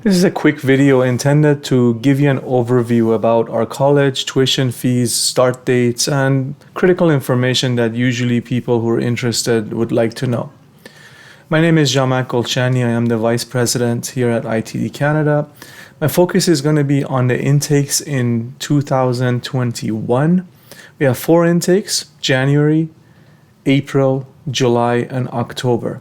This is a quick video intended to give you an overview about our college, tuition fees, start dates, and critical information that usually people who are interested would like to know. My name is Jean-Marc Golchani. I am the Vice President here at ITD Canada. My focus is going to be on the intakes in 2021. We have 4 intakes: January, April, July, and October.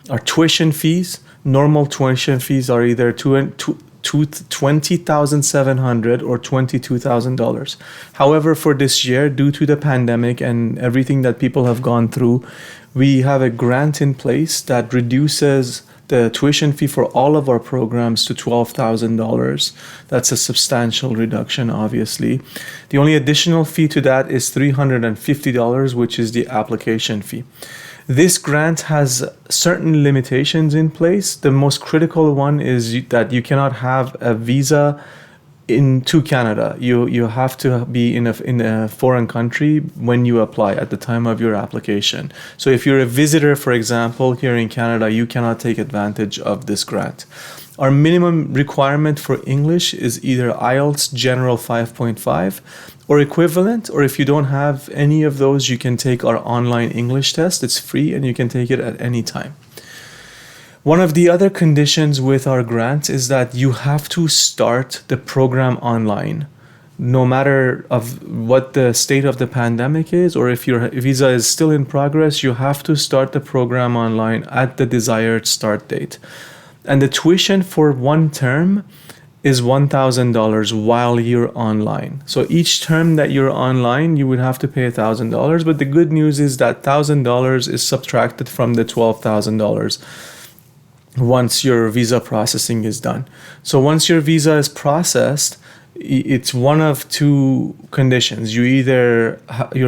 Our tuition fees, normal tuition fees, are either $20,700 or $22,000. However, for this year, due to the pandemic and everything that people have gone through, we have a grant in place that reduces the tuition fee for all of our programs to $12,000. That's a substantial reduction, obviously. The only additional fee to that is $350, which is the application fee. This grant has certain limitations in place. The most critical one is that you cannot have a visa into Canada. You have to be in a foreign country when you apply at the time of your application. So if you're a visitor, for example, here in Canada, you cannot take advantage of this grant. Our minimum requirement for English is either IELTS General 5.5 or equivalent, or if you don't have any of those, you can take our online English test. It's free and you can take it at any time. One of the other conditions with our grant is that you have to start the program online. No matter of what the state of the pandemic is, or if your visa is still in progress, you have to start the program online at the desired start date. And the tuition for one term is $1,000 while you're online. So each term that you're online, you would have to pay $1,000. But the good news is that $1,000 is subtracted from the $12,000 once your visa processing is done. So once your visa is processed, it's one of two conditions. Your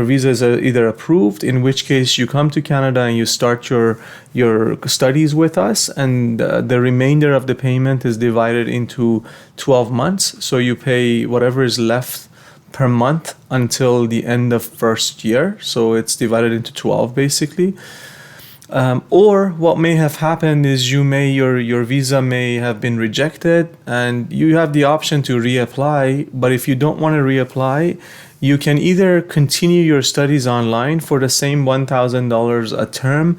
visa is either approved, in which case you come to Canada and you start your studies with us, and the remainder of the payment is divided into 12 months. So you pay whatever is left per month until the end of first year. So it's divided into 12 basically. Or what may have happened is your visa may have been rejected and you have the option to reapply. But if you don't want to reapply, you can either continue your studies online for the same $1,000 a term,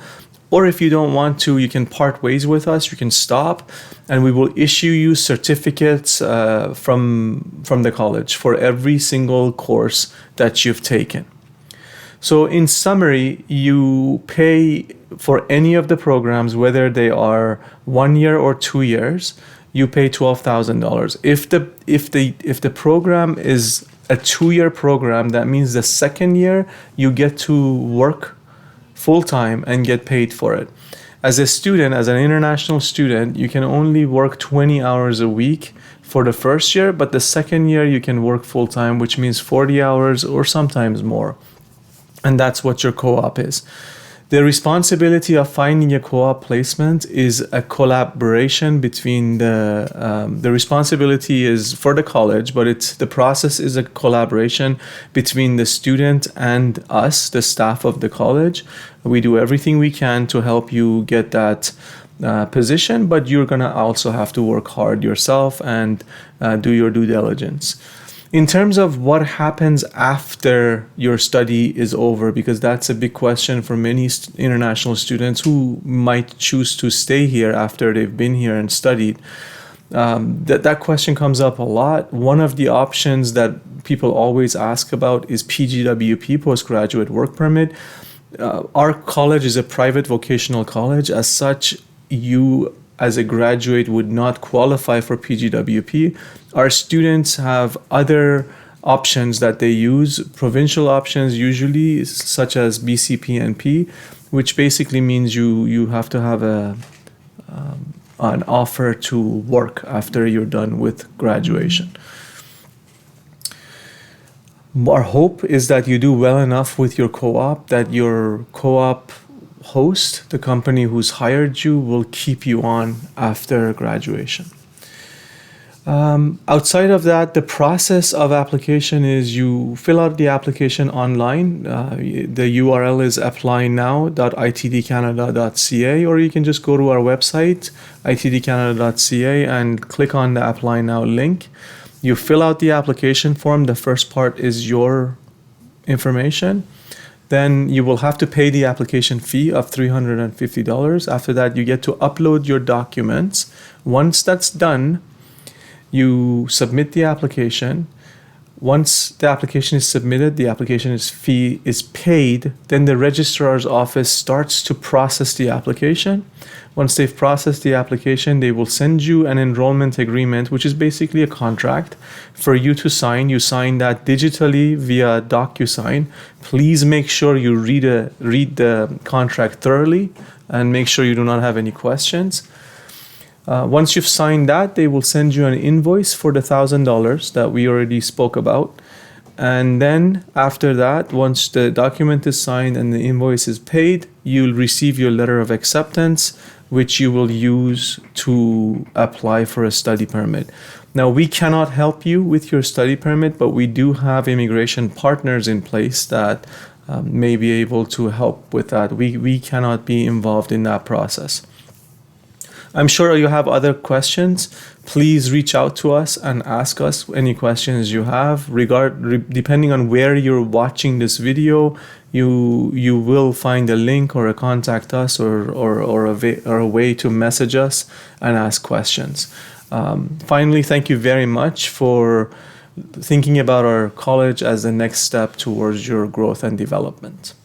or if you don't want to, you can part ways with us. You can stop and we will issue you certificates from the college for every single course that you've taken. So in summary, you pay for any of the programs, whether they are 1 year or 2 years, you pay $12,000. If the program is a 2-year program, that means the second year you get to work full-time and get paid for it. As a student, as an international student, you can only work 20 hours a week for the first year, but the second year you can work full-time, which means 40 hours or sometimes more. And that's what your CoOp is. The responsibility of finding a CoOp placement is a collaboration between the responsibility is for the college, but the process is a collaboration between the student and us, the staff of the college. We do everything we can to help you get that position, but you're gonna also have to work hard yourself and do your due diligence. In terms of what happens after your study is over, because that's a big question for many international students who might choose to stay here after they've been here and studied, that question comes up a lot. One of the options that people always ask about is PGWP, Postgraduate Work Permit. Our college is a private vocational college. As such, you as a graduate would not qualify for PGWP. Our students have other options that they use, provincial options usually, such as BCPNP, which basically means you have to have an offer to work after you're done with graduation. Our hope is that you do well enough with your CoOp that your CoOp host, the company who's hired you, will keep you on after graduation. Outside of that, the process of application is you fill out the application online. The URL is applynow.itdcanada.ca, or you can just go to our website, itdcanada.ca, and click on the Apply Now link. You fill out the application form. The first part is your information. Then you will have to pay the application fee of $350. After that, you get to upload your documents. Once that's done, you submit the application. Once the application is submitted, the application fee is paid. Then the registrar's office starts to process the application. Once they've processed the application, they will send you an enrollment agreement, which is basically a contract for you to sign. You sign that digitally via DocuSign. Please make sure you read the contract thoroughly and make sure you do not have any questions. Once you've signed that, they will send you an invoice for the $1,000 that we already spoke about. And then after that, once the document is signed and the invoice is paid, you'll receive your letter of acceptance, which you will use to apply for a study permit. Now, we cannot help you with your study permit, but we do have immigration partners in place that may be able to help with that. We cannot be involved in that process. I'm sure you have other questions. Please reach out to us and ask us any questions you have. Depending on where you're watching this video, you will find a link or a contact us or a way to message us and ask questions. Finally, thank you very much for thinking about our college as the next step towards your growth and development.